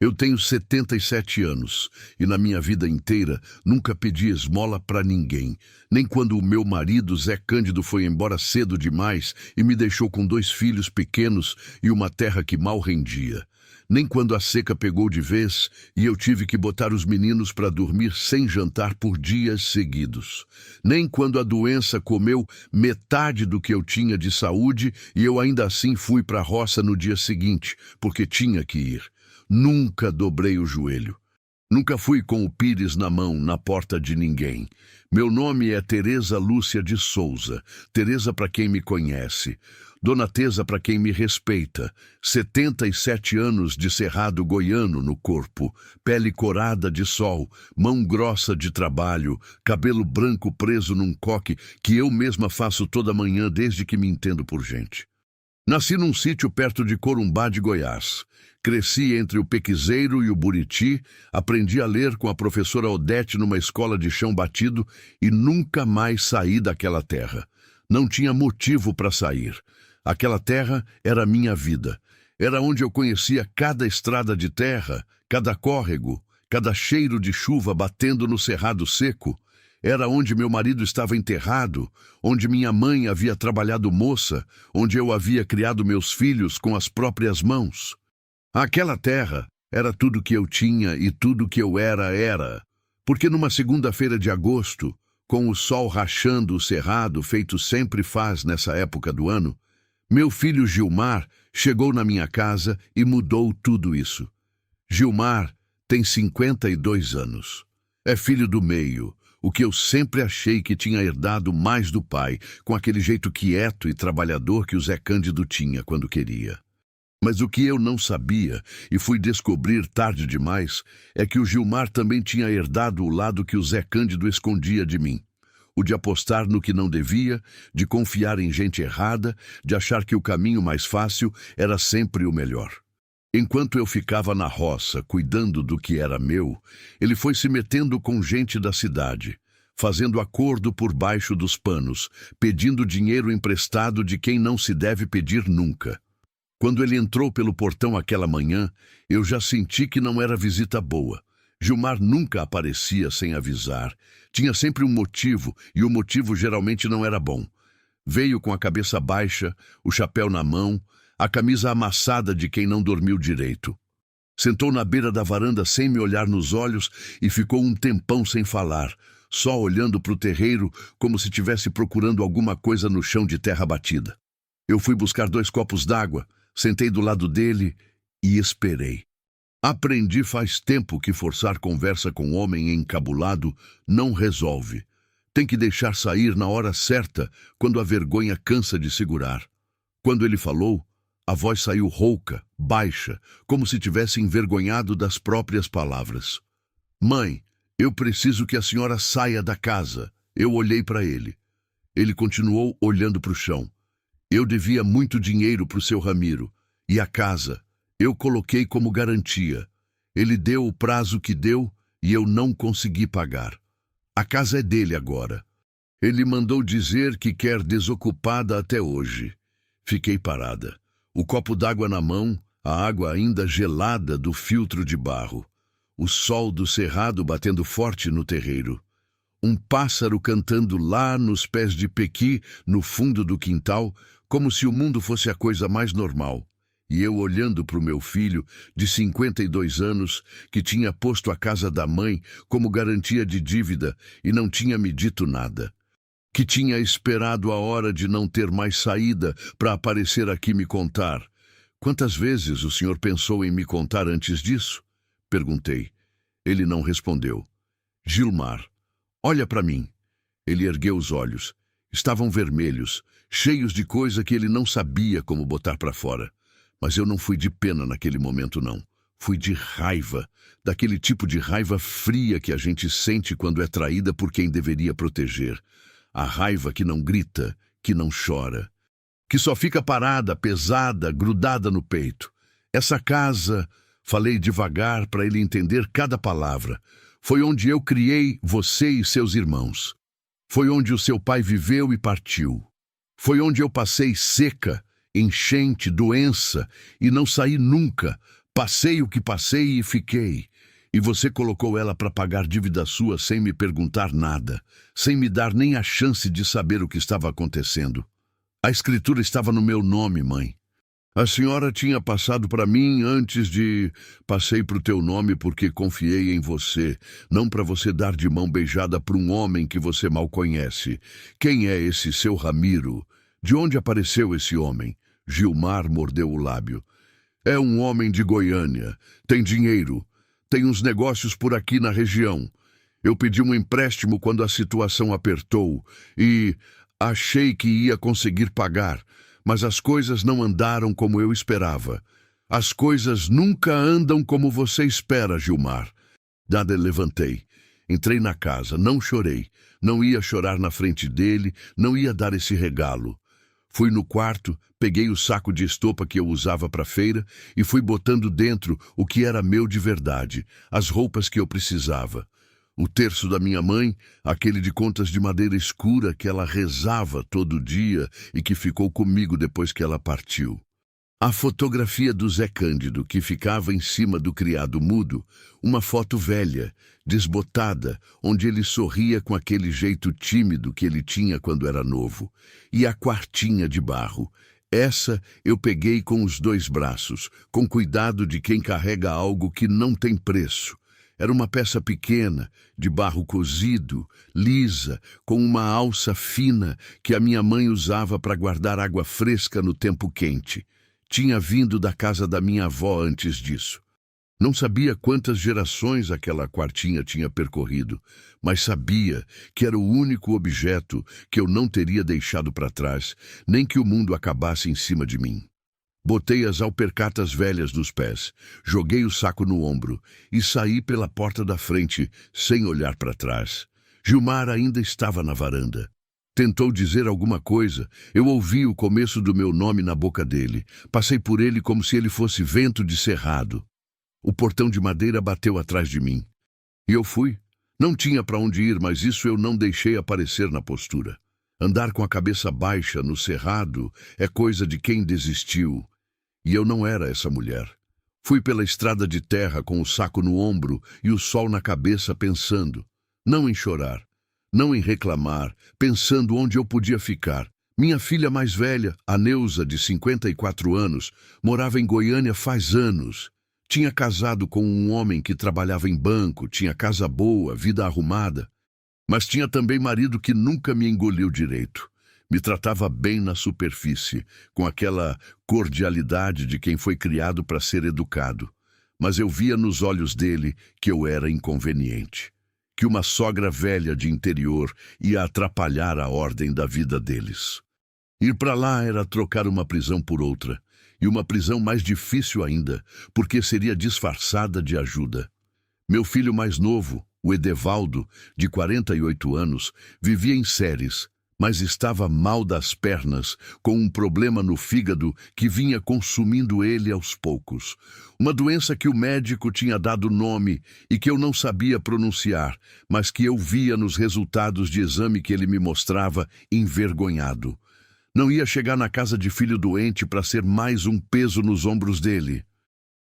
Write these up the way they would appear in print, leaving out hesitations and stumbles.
Eu tenho 77 anos e na minha vida inteira nunca pedi esmola para ninguém, nem quando o meu marido Zé Cândido foi embora cedo demais e me deixou com 2 filhos pequenos e uma terra que mal rendia. Nem quando a seca pegou de vez e eu tive que botar os meninos para dormir sem jantar por dias seguidos. Nem quando a doença comeu metade do que eu tinha de saúde e eu ainda assim fui para a roça no dia seguinte, porque tinha que ir. Nunca dobrei o joelho. Nunca fui com o pires na mão na porta de ninguém. Meu nome é Teresa Lúcia de Souza. Teresa para quem me conhece. Dona Tesa para quem me respeita. 77 anos de cerrado goiano no corpo. Pele corada de sol. Mão grossa de trabalho. Cabelo branco preso num coque que eu mesma faço toda manhã desde que me entendo por gente. Nasci num sítio perto de Corumbá de Goiás. Cresci entre o Pequizeiro e o Buriti, aprendi a ler com a professora Odete numa escola de chão batido e nunca mais saí daquela terra. Não tinha motivo para sair. Aquela terra era a minha vida. Era onde eu conhecia cada estrada de terra, cada córrego, cada cheiro de chuva batendo no cerrado seco. Era onde meu marido estava enterrado, onde minha mãe havia trabalhado moça, onde eu havia criado meus filhos com as próprias mãos. Aquela terra era tudo que eu tinha e tudo que eu era. Porque numa segunda-feira de agosto, com o sol rachando o cerrado, feito sempre faz nessa época do ano, meu filho Gilmar chegou na minha casa e mudou tudo isso. Gilmar tem 52 anos. É filho do meio, o que eu sempre achei que tinha herdado mais do pai, com aquele jeito quieto e trabalhador que o Zé Cândido tinha quando queria. Mas o que eu não sabia, e fui descobrir tarde demais, é que o Gilmar também tinha herdado o lado que o Zé Cândido escondia de mim. O de apostar no que não devia, de confiar em gente errada, de achar que o caminho mais fácil era sempre o melhor. Enquanto eu ficava na roça, cuidando do que era meu, ele foi se metendo com gente da cidade, fazendo acordo por baixo dos panos, pedindo dinheiro emprestado de quem não se deve pedir nunca. Quando ele entrou pelo portão aquela manhã, eu já senti que não era visita boa. Gilmar nunca aparecia sem avisar. Tinha sempre um motivo, e o motivo geralmente não era bom. Veio com a cabeça baixa, o chapéu na mão, a camisa amassada de quem não dormiu direito. Sentou na beira da varanda sem me olhar nos olhos e ficou um tempão sem falar, só olhando para o terreiro como se estivesse procurando alguma coisa no chão de terra batida. Eu fui buscar 2 copos d'água, sentei do lado dele e esperei. Aprendi faz tempo que forçar conversa com homem encabulado não resolve. Tem que deixar sair na hora certa, quando a vergonha cansa de segurar. Quando ele falou, a voz saiu rouca, baixa, como se tivesse envergonhado das próprias palavras. Mãe, eu preciso que a senhora saia da casa. Eu olhei para ele. Ele continuou olhando para o chão. Eu devia muito dinheiro para o seu Ramiro. E a casa, eu coloquei como garantia. Ele deu o prazo que deu e eu não consegui pagar. A casa é dele agora. Ele mandou dizer que quer desocupada até hoje. Fiquei parada. O copo d'água na mão, a água ainda gelada do filtro de barro. O sol do cerrado batendo forte no terreiro. Um pássaro cantando lá nos pés de pequi, no fundo do quintal, como se o mundo fosse a coisa mais normal. E eu olhando para o meu filho, de 52 anos, que tinha posto a casa da mãe como garantia de dívida e não tinha me dito nada. Que tinha esperado a hora de não ter mais saída para aparecer aqui me contar. Quantas vezes o senhor pensou em me contar antes disso? Perguntei. Ele não respondeu. Gilmar, olha para mim. Ele ergueu os olhos. Estavam vermelhos, cheios de coisa que ele não sabia como botar para fora. Mas eu não fui de pena naquele momento, não. Fui de raiva, daquele tipo de raiva fria que a gente sente quando é traída por quem deveria proteger. A raiva que não grita, que não chora, que só fica parada, pesada, grudada no peito. Essa casa, falei devagar para ele entender cada palavra, foi onde eu criei você e seus irmãos. Foi onde o seu pai viveu e partiu. Foi onde eu passei seca, enchente, doença, e não saí nunca, Passei o que passei e fiquei. E você colocou ela para pagar dívida sua sem me perguntar nada, sem me dar nem a chance de saber o que estava acontecendo. A escritura estava no meu nome, mãe. A senhora tinha passado para mim antes de... Passei para o teu nome porque confiei em você, não para você dar de mão beijada para um homem que você mal conhece. Quem é esse seu Ramiro? De onde apareceu esse homem? Gilmar mordeu o lábio. É um homem de Goiânia. Tem dinheiro. Tem uns negócios por aqui na região. Eu pedi um empréstimo quando a situação apertou e achei que ia conseguir pagar. Mas as coisas não andaram como eu esperava. As coisas nunca andam como você espera, Gilmar. Levantei. Entrei na casa, não chorei. Não ia chorar na frente dele, não ia dar esse regalo. Fui no quarto, peguei o saco de estopa que eu usava para a feira e fui botando dentro o que era meu de verdade, as roupas que eu precisava. O terço da minha mãe, aquele de contas de madeira escura que ela rezava todo dia e que ficou comigo depois que ela partiu. A fotografia do Zé Cândido, que ficava em cima do criado mudo, uma foto velha, desbotada, onde ele sorria com aquele jeito tímido que ele tinha quando era novo. E a quartinha de barro. Essa eu peguei com os 2 braços, com cuidado de quem carrega algo que não tem preço. Era uma peça pequena, de barro cozido, lisa, com uma alça fina que a minha mãe usava para guardar água fresca no tempo quente. Tinha vindo da casa da minha avó antes disso. Não sabia quantas gerações aquela quartinha tinha percorrido, mas sabia que era o único objeto que eu não teria deixado para trás, nem que o mundo acabasse em cima de mim. Botei as alpercatas velhas nos pés, joguei o saco no ombro e saí pela porta da frente, sem olhar para trás. Gilmar ainda estava na varanda. Tentou dizer alguma coisa. Eu ouvi o começo do meu nome na boca dele. Passei por ele como se ele fosse vento de cerrado. O portão de madeira bateu atrás de mim. E eu fui. Não tinha para onde ir, mas isso eu não deixei aparecer na postura. Andar com a cabeça baixa no cerrado é coisa de quem desistiu. E eu não era essa mulher. Fui pela estrada de terra com o saco no ombro e o sol na cabeça pensando. Não em chorar, não em reclamar, pensando onde eu podia ficar. Minha filha mais velha, a Neuza, de 54 anos, morava em Goiânia faz anos. Tinha casado com um homem que trabalhava em banco, tinha casa boa, vida arrumada. Mas tinha também marido que nunca me engoliu direito. Me tratava bem na superfície, com aquela cordialidade de quem foi criado para ser educado. Mas eu via nos olhos dele que eu era inconveniente, que uma sogra velha de interior ia atrapalhar a ordem da vida deles. Ir para lá era trocar uma prisão por outra, e uma prisão mais difícil ainda, porque seria disfarçada de ajuda. Meu filho mais novo, o Edevaldo, de 48 anos, vivia em Séries, mas estava mal das pernas, com um problema no fígado que vinha consumindo ele aos poucos. Uma doença que o médico tinha dado nome e que eu não sabia pronunciar, mas que eu via nos resultados de exame que ele me mostrava envergonhado. Não ia chegar na casa de filho doente para ser mais um peso nos ombros dele.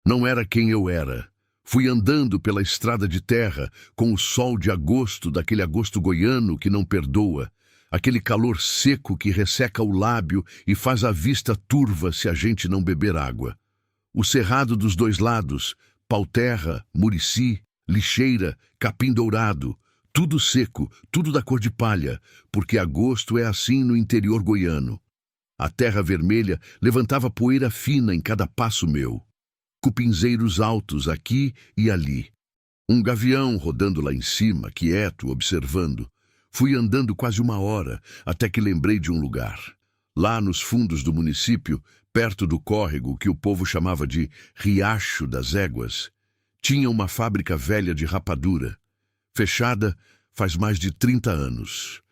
Não era quem eu era. Fui andando pela estrada de terra, com o sol de agosto, daquele agosto goiano que não perdoa, aquele calor seco que resseca o lábio e faz a vista turva se a gente não beber água. O cerrado dos 2 lados, pau-terra, murici, lixeira, capim dourado, tudo seco, tudo da cor de palha, porque agosto é assim no interior goiano. A terra vermelha levantava poeira fina em cada passo meu. Cupinzeiros altos aqui e ali. Um gavião rodando lá em cima, quieto, observando. Fui andando quase 1 hora, até que lembrei de um lugar. Lá nos fundos do município, perto do córrego que o povo chamava de Riacho das Éguas, tinha uma fábrica velha de rapadura, fechada faz mais de 30 anos.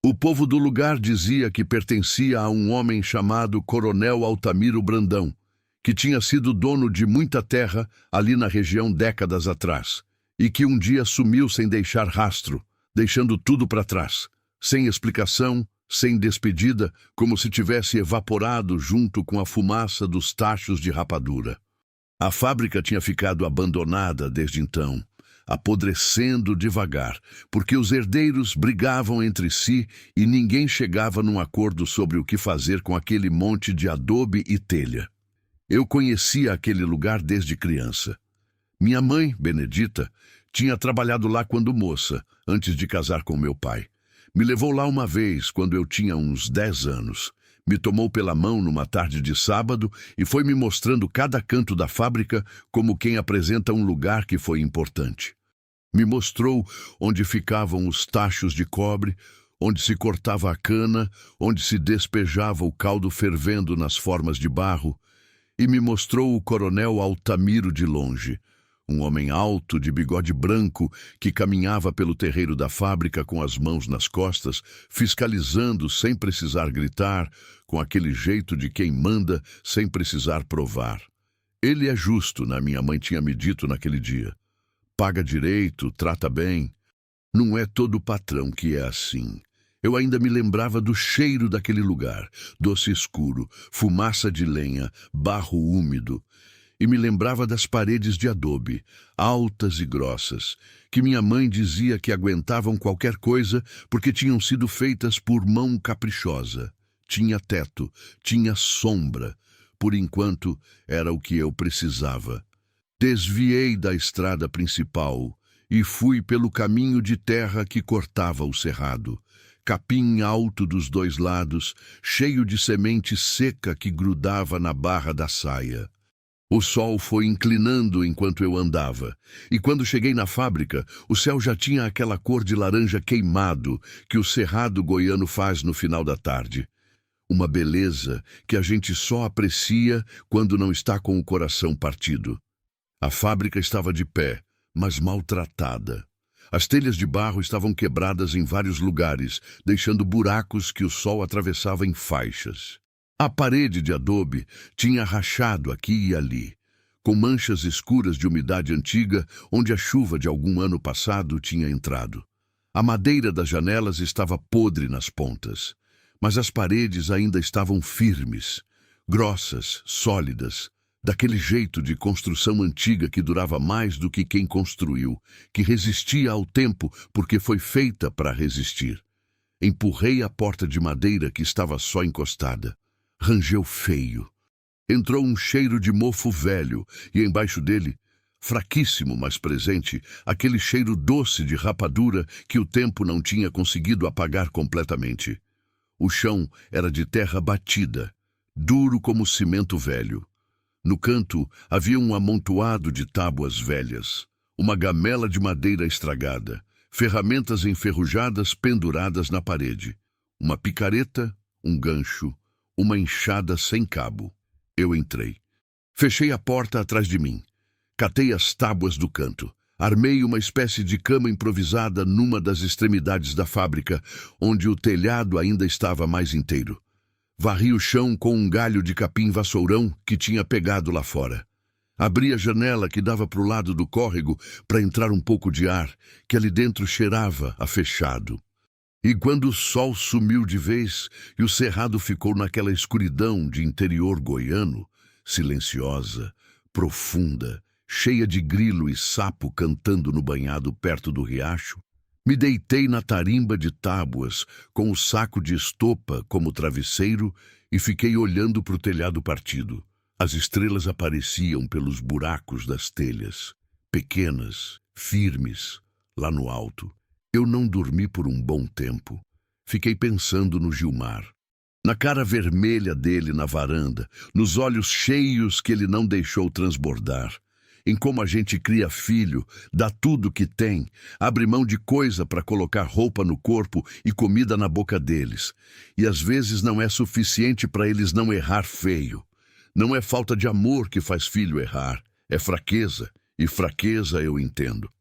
O povo do lugar dizia que pertencia a um homem chamado Coronel Altamiro Brandão, que tinha sido dono de muita terra ali na região décadas atrás, e que um dia sumiu sem deixar rastro, deixando tudo para trás, sem explicação, sem despedida, como se tivesse evaporado junto com a fumaça dos tachos de rapadura. A fábrica tinha ficado abandonada desde então, apodrecendo devagar, porque os herdeiros brigavam entre si e ninguém chegava num acordo sobre o que fazer com aquele monte de adobe e telha. Eu conhecia aquele lugar desde criança. Minha mãe, Benedita, tinha trabalhado lá quando moça, antes de casar com meu pai. Me levou lá uma vez, quando eu tinha uns 10 anos. Me tomou pela mão numa tarde de sábado e foi me mostrando cada canto da fábrica como quem apresenta um lugar que foi importante. Me mostrou onde ficavam os tachos de cobre, onde se cortava a cana, onde se despejava o caldo fervendo nas formas de barro, e me mostrou o coronel Altamiro de longe, um homem alto, de bigode branco, que caminhava pelo terreiro da fábrica com as mãos nas costas, fiscalizando sem precisar gritar, com aquele jeito de quem manda sem precisar provar. Ele é justo, minha mãe tinha me dito naquele dia. Paga direito, trata bem. Não é todo patrão que é assim. Eu ainda me lembrava do cheiro daquele lugar, doce escuro, fumaça de lenha, barro úmido. E me lembrava das paredes de adobe, altas e grossas, que minha mãe dizia que aguentavam qualquer coisa porque tinham sido feitas por mão caprichosa. Tinha teto, tinha sombra. Por enquanto, era o que eu precisava. Desviei da estrada principal e fui pelo caminho de terra que cortava o cerrado. Capim alto dos dois lados, cheio de semente seca que grudava na barra da saia. O sol foi inclinando enquanto eu andava, e quando cheguei na fábrica, o céu já tinha aquela cor de laranja queimado que o cerrado goiano faz no final da tarde. Uma beleza que a gente só aprecia quando não está com o coração partido. A fábrica estava de pé, mas maltratada. As telhas de barro estavam quebradas em vários lugares, deixando buracos que o sol atravessava em faixas. A parede de adobe tinha rachado aqui e ali, com manchas escuras de umidade antiga onde a chuva de algum ano passado tinha entrado. A madeira das janelas estava podre nas pontas, mas as paredes ainda estavam firmes, grossas, sólidas, daquele jeito de construção antiga que durava mais do que quem construiu, que resistia ao tempo porque foi feita para resistir. Empurrei a porta de madeira que estava só encostada. Rangeu feio. Entrou um cheiro de mofo velho e embaixo dele, fraquíssimo mas presente, aquele cheiro doce de rapadura que o tempo não tinha conseguido apagar completamente. O chão era de terra batida, duro como cimento velho. No canto havia um amontoado de tábuas velhas, uma gamela de madeira estragada, ferramentas enferrujadas penduradas na parede, uma picareta, um gancho, uma enxada sem cabo. Eu entrei. Fechei a porta atrás de mim. Catei as tábuas do canto. Armei uma espécie de cama improvisada numa das extremidades da fábrica, onde o telhado ainda estava mais inteiro. Varri o chão com um galho de capim vassourão que tinha pegado lá fora. Abri a janela que dava para o lado do córrego para entrar um pouco de ar, que ali dentro cheirava a fechado. E quando o sol sumiu de vez e o cerrado ficou naquela escuridão de interior goiano, silenciosa, profunda, cheia de grilo e sapo cantando no banhado perto do riacho, me deitei na tarimba de tábuas, com o saco de estopa como travesseiro, e fiquei olhando para o telhado partido. As estrelas apareciam pelos buracos das telhas, pequenas, firmes, lá no alto. Eu não dormi por um bom tempo. Fiquei pensando no Gilmar. Na cara vermelha dele na varanda, nos olhos cheios que ele não deixou transbordar. Em como a gente cria filho, dá tudo que tem, abre mão de coisa para colocar roupa no corpo e comida na boca deles. E às vezes não é suficiente para eles não errar feio. Não é falta de amor que faz filho errar, é fraqueza, e fraqueza eu entendo.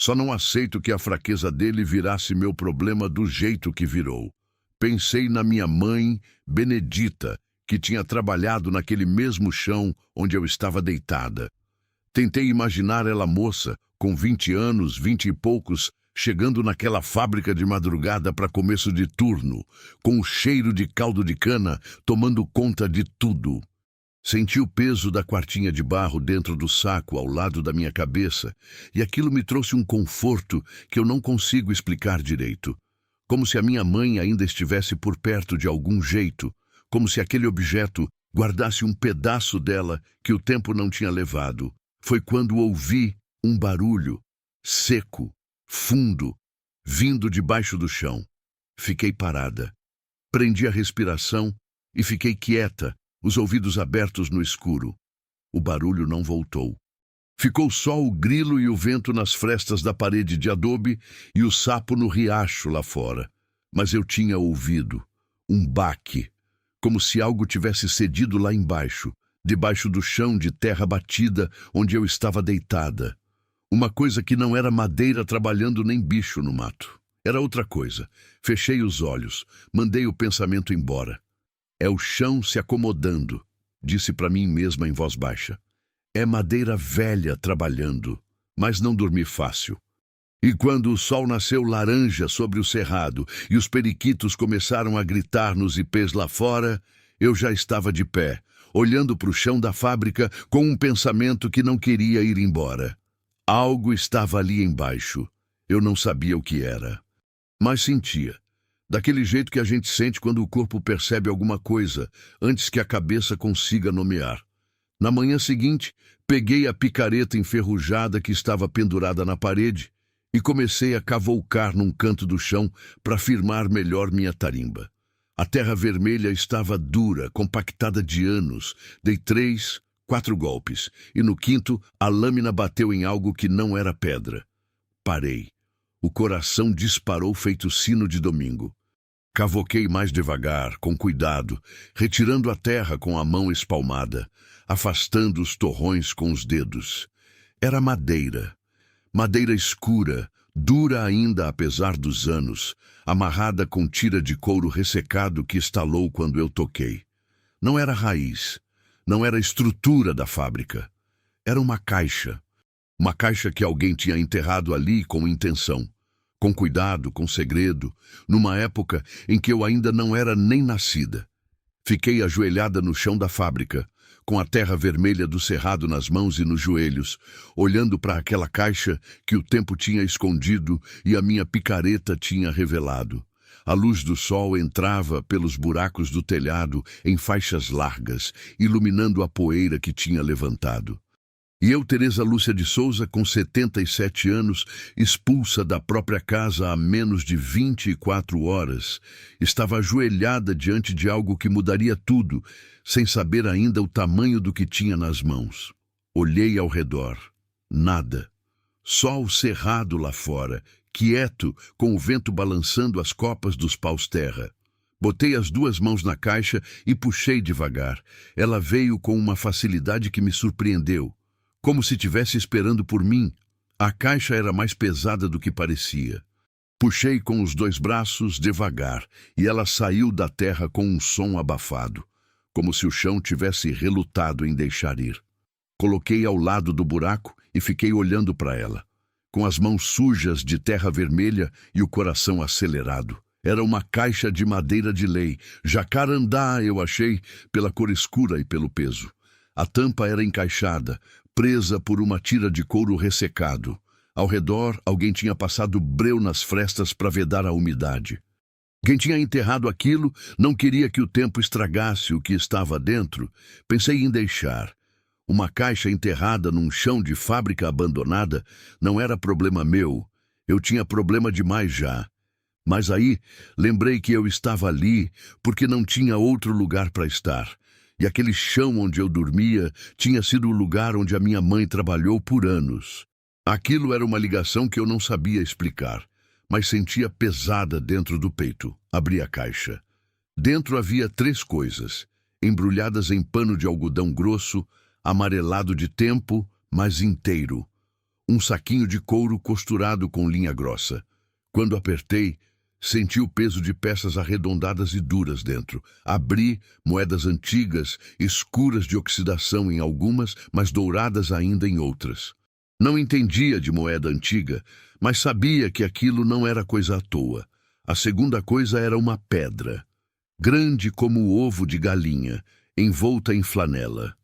Só não aceito que a fraqueza dele virasse meu problema do jeito que virou. Pensei na minha mãe, Benedita, que tinha trabalhado naquele mesmo chão onde eu estava deitada. Tentei imaginar ela moça, com 20 anos, 20 e poucos, chegando naquela fábrica de madrugada para começo de turno, com o cheiro de caldo de cana tomando conta de tudo. Senti o peso da quartinha de barro dentro do saco ao lado da minha cabeça, e aquilo me trouxe um conforto que eu não consigo explicar direito. Como se a minha mãe ainda estivesse por perto de algum jeito, como se aquele objeto guardasse um pedaço dela que o tempo não tinha levado. Foi quando ouvi um barulho seco, fundo, vindo debaixo do chão. Fiquei parada. Prendi a respiração e fiquei quieta, os ouvidos abertos no escuro. O barulho não voltou. Ficou só o grilo e o vento nas frestas da parede de adobe e o sapo no riacho lá fora. Mas eu tinha ouvido um baque, como se algo tivesse cedido lá embaixo, debaixo do chão de terra batida onde eu estava deitada. Uma coisa que não era madeira trabalhando nem bicho no mato. Era outra coisa. Fechei os olhos, mandei o pensamento embora. É o chão se acomodando, disse para mim mesma em voz baixa. É madeira velha trabalhando, mas não dormi fácil. E quando o sol nasceu laranja sobre o cerrado e os periquitos começaram a gritar nos ipês lá fora, eu já estava de pé, olhando para o chão da fábrica com um pensamento que não queria ir embora. Algo estava ali embaixo. Eu não sabia o que era, mas sentia. Daquele jeito que a gente sente quando o corpo percebe alguma coisa, antes que a cabeça consiga nomear. Na manhã seguinte, peguei a picareta enferrujada que estava pendurada na parede e comecei a cavoucar num canto do chão para firmar melhor minha tarimba. A terra vermelha estava dura, compactada de anos. Dei 3, 4 golpes, e no quinto a lâmina bateu em algo que não era pedra. Parei. O coração disparou feito sino de domingo. Cavoquei mais devagar, com cuidado, retirando a terra com a mão espalmada, afastando os torrões com os dedos. Era madeira. Madeira escura, dura ainda apesar dos anos, amarrada com tira de couro ressecado que estalou quando eu toquei. Não era raiz, não era estrutura da fábrica. Era uma caixa. Uma caixa que alguém tinha enterrado ali com intenção. Com cuidado, com segredo, numa época em que eu ainda não era nem nascida. Fiquei ajoelhada no chão da fábrica, com a terra vermelha do cerrado nas mãos e nos joelhos, olhando para aquela caixa que o tempo tinha escondido e a minha picareta tinha revelado. A luz do sol entrava pelos buracos do telhado em faixas largas, iluminando a poeira que tinha levantado. E eu, Teresa Lúcia de Souza, com 77 anos, expulsa da própria casa há menos de 24 horas, estava ajoelhada diante de algo que mudaria tudo, sem saber ainda o tamanho do que tinha nas mãos. Olhei ao redor. Nada. Só o cerrado lá fora, quieto, com o vento balançando as copas dos paus-terra. Botei as 2 mãos na caixa e puxei devagar. Ela veio com uma facilidade que me surpreendeu. Como se estivesse esperando por mim. A caixa era mais pesada do que parecia. Puxei com os 2 braços devagar e ela saiu da terra com um som abafado, como se o chão tivesse relutado em deixar ir. Coloquei ao lado do buraco e fiquei olhando para ela, com as mãos sujas de terra vermelha e o coração acelerado. Era uma caixa de madeira de lei, jacarandá, eu achei, pela cor escura e pelo peso. A tampa era encaixada, presa por uma tira de couro ressecado. Ao redor, alguém tinha passado breu nas frestas para vedar a umidade. Quem tinha enterrado aquilo não queria que o tempo estragasse o que estava dentro. Pensei em deixar. Uma caixa enterrada num chão de fábrica abandonada não era problema meu. Eu tinha problema demais já. Mas aí, lembrei que eu estava ali porque não tinha outro lugar para estar. E aquele chão onde eu dormia tinha sido o lugar onde a minha mãe trabalhou por anos. Aquilo era uma ligação que eu não sabia explicar, mas sentia pesada dentro do peito. Abri a caixa. Dentro havia 3 coisas, embrulhadas em pano de algodão grosso, amarelado de tempo, mas inteiro. Um saquinho de couro costurado com linha grossa. Quando apertei, senti o peso de peças arredondadas e duras dentro. Abri moedas antigas, escuras de oxidação em algumas, mas douradas ainda em outras. Não entendia de moeda antiga, mas sabia que aquilo não era coisa à toa. A segunda coisa era uma pedra, grande como o ovo de galinha. envolta em flanela.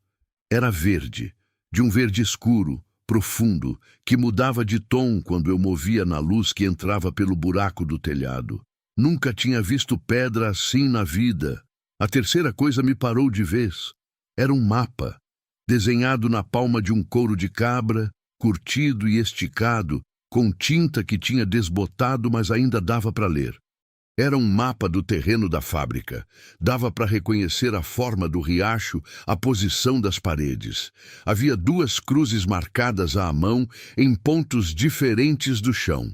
Era verde, de um verde escuro, profundo, que mudava de tom quando eu movia na luz que entrava pelo buraco do telhado. Nunca tinha visto pedra assim na vida. A terceira coisa me parou de vez. Era um mapa, desenhado na palma de um couro de cabra, curtido e esticado, com tinta que tinha desbotado, mas ainda dava para ler. Era um mapa do terreno da fábrica. Dava para reconhecer a forma do riacho, a posição das paredes. Havia 2 cruzes marcadas à mão em pontos diferentes do chão.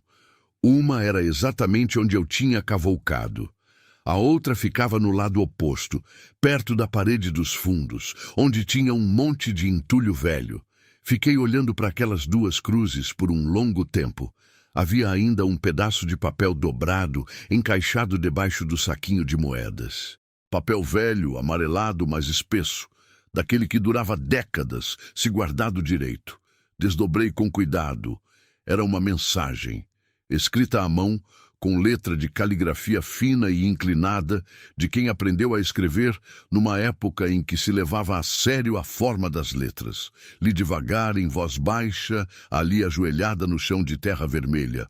Uma era exatamente onde eu tinha cavalcado. A outra ficava no lado oposto, perto da parede dos fundos, onde tinha um monte de entulho velho. Fiquei olhando para aquelas 2 cruzes por um longo tempo. Havia ainda um pedaço de papel dobrado, encaixado debaixo do saquinho de moedas. Papel velho, amarelado, mas espesso, daquele que durava décadas, se guardado direito. Desdobrei com cuidado. Era uma mensagem, escrita à mão, com letra de caligrafia fina e inclinada, de quem aprendeu a escrever numa época em que se levava a sério a forma das letras. Li devagar, em voz baixa, ali ajoelhada no chão de terra vermelha.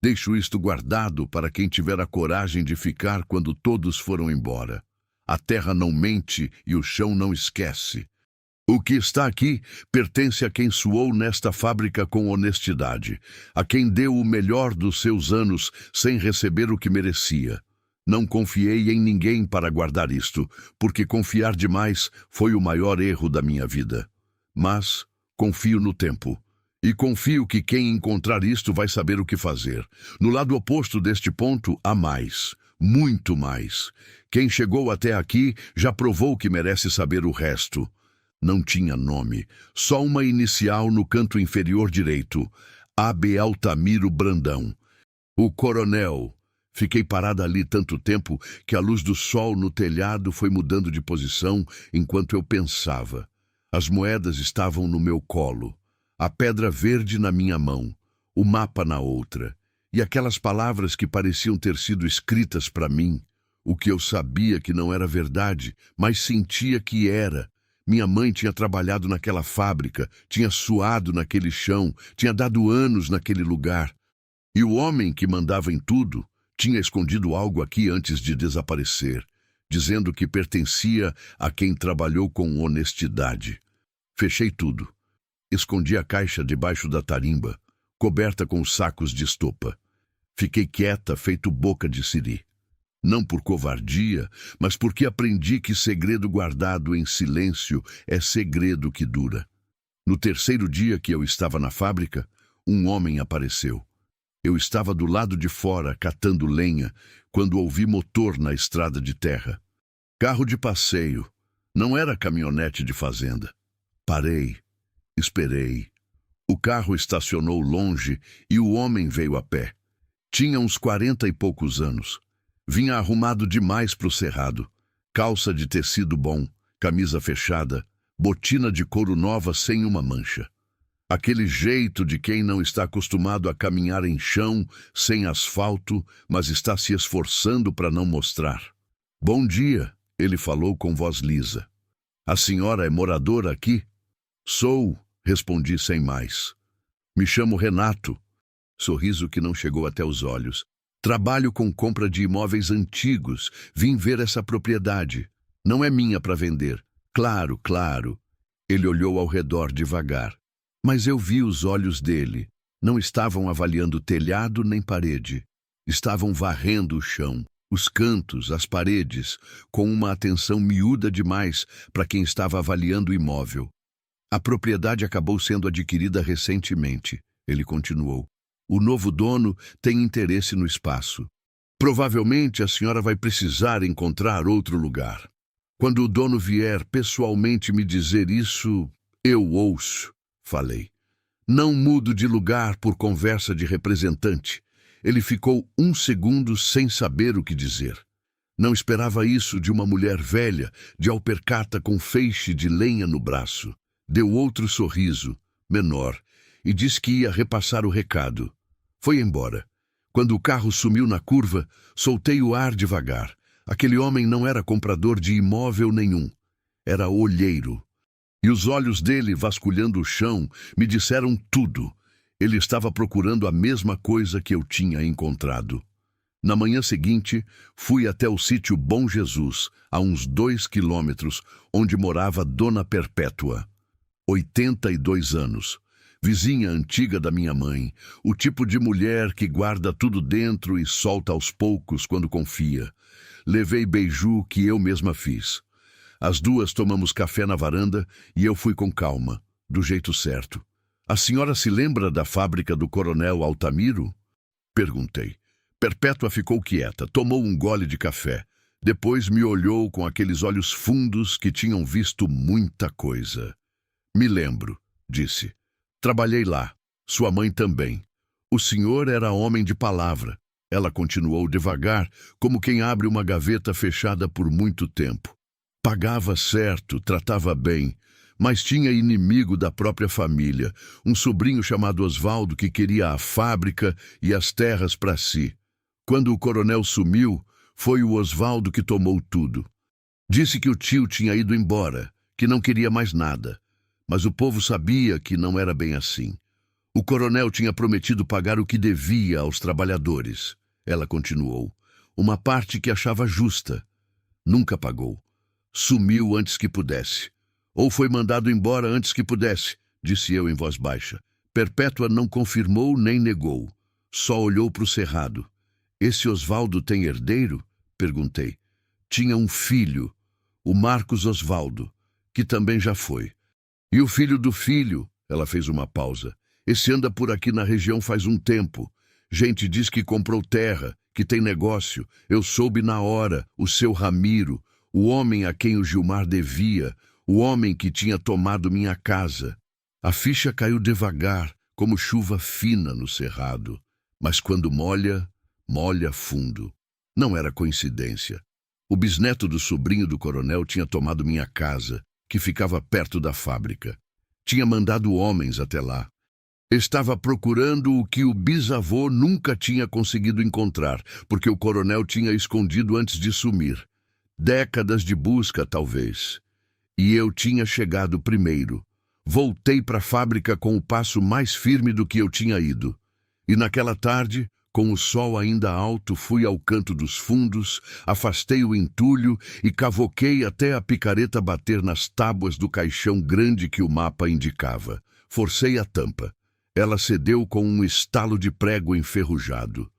Deixo isto guardado para quem tiver a coragem de ficar quando todos foram embora. A terra não mente e o chão não esquece. O que está aqui pertence a quem suou nesta fábrica com honestidade, a quem deu o melhor dos seus anos sem receber o que merecia. Não confiei em ninguém para guardar isto, porque confiar demais foi o maior erro da minha vida. Mas confio no tempo. E confio que quem encontrar isto vai saber o que fazer. No lado oposto deste ponto, há mais. Muito mais. Quem chegou até aqui já provou que merece saber o resto. Não tinha nome, só uma inicial no canto inferior direito, A.B. Altamiro Brandão. O coronel. Fiquei parada ali tanto tempo que a luz do sol no telhado foi mudando de posição enquanto eu pensava. As moedas estavam no meu colo, a pedra verde na minha mão, o mapa na outra, e aquelas palavras que pareciam ter sido escritas para mim, o que eu sabia que não era verdade, mas sentia que era. Minha mãe tinha trabalhado naquela fábrica, tinha suado naquele chão, tinha dado anos naquele lugar. E o homem que mandava em tudo tinha escondido algo aqui antes de desaparecer, dizendo que pertencia a quem trabalhou com honestidade. Fechei tudo. Escondi a caixa debaixo da tarimba, coberta com sacos de estopa. Fiquei quieta, feito boca de siri. Não por covardia, mas porque aprendi que segredo guardado em silêncio é segredo que dura. No terceiro dia que eu estava na fábrica, um homem apareceu. Eu estava do lado de fora, catando lenha, quando ouvi motor na estrada de terra. Carro de passeio. Não era caminhonete de fazenda. Parei. Esperei. O carro estacionou longe e o homem veio a pé. Tinha uns 40 e poucos anos. Vinha arrumado demais pro cerrado. Calça de tecido bom, camisa fechada, botina de couro nova sem uma mancha. Aquele jeito de quem não está acostumado a caminhar em chão, sem asfalto, mas está se esforçando para não mostrar. Bom dia, ele falou com voz lisa. A senhora é moradora aqui? Sou, respondi sem mais. Me chamo Renato. Sorriso que não chegou até os olhos. Trabalho com compra de imóveis antigos. Vim ver essa propriedade. Não é minha para vender. Claro, claro. Ele olhou ao redor devagar. Mas eu vi os olhos dele. Não estavam avaliando telhado nem parede. Estavam varrendo o chão, os cantos, as paredes, com uma atenção miúda demais para quem estava avaliando o imóvel. A propriedade acabou sendo adquirida recentemente, ele continuou. O novo dono tem interesse no espaço. Provavelmente a senhora vai precisar encontrar outro lugar. Quando o dono vier pessoalmente me dizer isso, eu ouço, falei. Não mudo de lugar por conversa de representante. Ele ficou 1 segundo sem saber o que dizer. Não esperava isso de uma mulher velha, de alpercata com feixe de lenha no braço. Deu outro sorriso, menor, e disse que ia repassar o recado. Foi embora. Quando o carro sumiu na curva, soltei o ar devagar. Aquele homem não era comprador de imóvel nenhum. era olheiro. E os olhos dele, vasculhando o chão, me disseram tudo. Ele estava procurando a mesma coisa que eu tinha encontrado. Na manhã seguinte, fui até o sítio Bom Jesus, a uns 2 quilômetros, onde morava Dona Perpétua, 82 anos, vizinha antiga da minha mãe, o tipo de mulher que guarda tudo dentro e solta aos poucos quando confia. Levei beiju que eu mesma fiz. As duas tomamos café na varanda e eu fui com calma, do jeito certo. A senhora se lembra da fábrica do Coronel Altamiro? Perguntei. Perpétua ficou quieta, tomou um gole de café. Depois me olhou com aqueles olhos fundos que tinham visto muita coisa. Me lembro, disse. Trabalhei lá. Sua mãe também. O senhor era homem de palavra. Ela continuou devagar, como quem abre uma gaveta fechada por muito tempo. Pagava certo, tratava bem, mas tinha inimigo da própria família, um sobrinho chamado Osvaldo que queria a fábrica e as terras para si. Quando o coronel sumiu, foi o Osvaldo que tomou tudo. Disse que o tio tinha ido embora, que não queria mais nada. Mas o povo sabia que não era bem assim. O coronel tinha prometido pagar o que devia aos trabalhadores. Ela continuou. Uma parte que achava justa. Nunca pagou. Sumiu antes que pudesse. Ou foi mandado embora antes que pudesse, disse eu em voz baixa. Perpétua não confirmou nem negou. Só olhou para o cerrado. Esse Osvaldo tem herdeiro? Perguntei. Tinha um filho, o Marcos Osvaldo, que também já foi. E o filho do filho? Ela fez uma pausa. Esse anda por aqui na região faz um tempo. Gente diz que comprou terra, que tem negócio. Eu soube na hora, o seu Ramiro, o homem a quem o Gilmar devia, o homem que tinha tomado minha casa. A ficha caiu devagar, como chuva fina no cerrado. Mas quando molha, molha fundo. Não era coincidência. O bisneto do sobrinho do coronel tinha tomado minha casa, que ficava perto da fábrica. Tinha mandado homens até lá. Estava procurando o que o bisavô nunca tinha conseguido encontrar, porque o coronel tinha escondido antes de sumir. Décadas de busca, talvez. E eu tinha chegado primeiro. Voltei para a fábrica com o passo mais firme do que eu tinha ido. E naquela tarde, com o sol ainda alto, fui ao canto dos fundos, afastei o entulho e cavoquei até a picareta bater nas tábuas do caixão grande que o mapa indicava. Forcei a tampa. Ela cedeu com um estalo de prego enferrujado.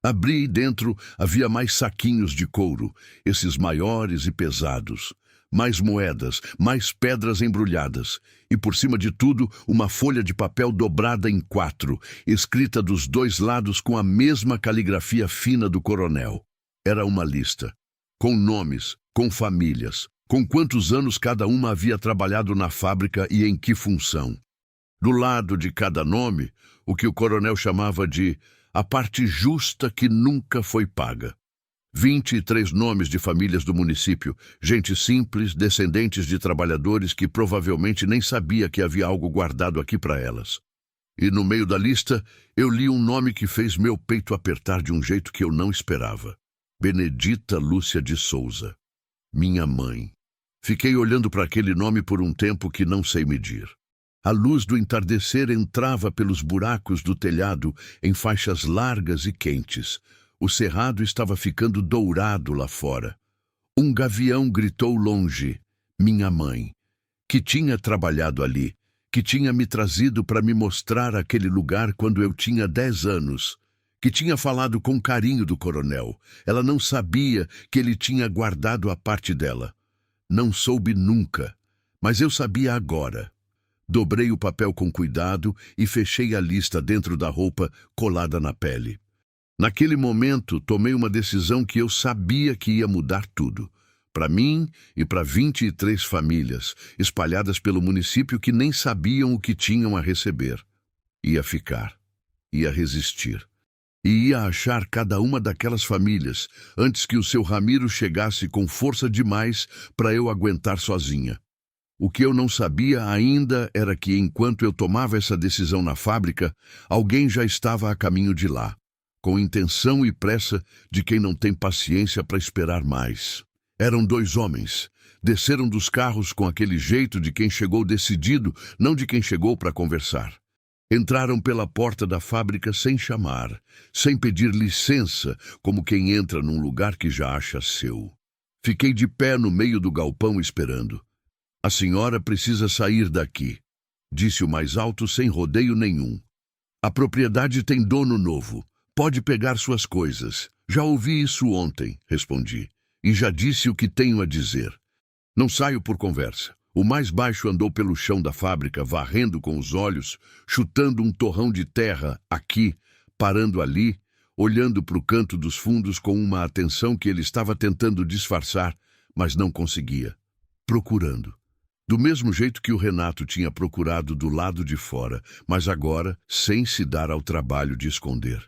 Abri e dentro havia mais saquinhos de couro, esses maiores e pesados. Mais moedas, mais pedras embrulhadas. E por cima de tudo, uma folha de papel dobrada em 4, escrita dos 2 lados com a mesma caligrafia fina do coronel. Era uma lista. Com nomes, com famílias, com quantos anos cada uma havia trabalhado na fábrica e em que função. Do lado de cada nome, o que o coronel chamava de a parte justa que nunca foi paga. 23 nomes de famílias do município, gente simples, descendentes de trabalhadores que provavelmente nem sabia que havia algo guardado aqui para elas. E no meio da lista, eu li um nome que fez meu peito apertar de um jeito que eu não esperava. Benedita Lúcia de Souza. Minha mãe. Fiquei olhando para aquele nome por um tempo que não sei medir. A luz do entardecer entrava pelos buracos do telhado em faixas largas e quentes. O cerrado estava ficando dourado lá fora. Um gavião gritou longe, minha mãe, que tinha trabalhado ali, que tinha me trazido para me mostrar aquele lugar quando eu tinha 10 anos, que tinha falado com carinho do coronel. Ela não sabia que ele tinha guardado a parte dela. Não soube nunca, mas eu sabia agora. Dobrei o papel com cuidado e fechei a lista dentro da roupa colada na pele. Naquele momento, tomei uma decisão que eu sabia que ia mudar tudo. Para mim e para 23 famílias, espalhadas pelo município que nem sabiam o que tinham a receber. Ia ficar. Ia resistir. E ia achar cada uma daquelas famílias antes que o seu Ramiro chegasse com força demais para eu aguentar sozinha. O que eu não sabia ainda era que, enquanto eu tomava essa decisão na fábrica, alguém já estava a caminho de lá, com intenção e pressa de quem não tem paciência para esperar mais. Eram 2 homens, Desceram dos carros com aquele jeito de quem chegou decidido, não de quem chegou para conversar. Entraram pela porta da fábrica sem chamar, sem pedir licença, como quem entra num lugar que já acha seu. Fiquei de pé no meio do galpão esperando. "A senhora precisa sair daqui", disse o mais alto sem rodeio nenhum. "A propriedade tem dono novo. Pode pegar suas coisas." "Já ouvi isso ontem", respondi, "e já disse o que tenho a dizer. Não saio por conversa." O mais baixo andou pelo chão da fábrica, varrendo com os olhos, chutando um torrão de terra aqui, parando ali, olhando para o canto dos fundos com uma atenção que ele estava tentando disfarçar, mas não conseguia. Procurando. Do mesmo jeito que o Renato tinha procurado do lado de fora, mas agora sem se dar ao trabalho de esconder.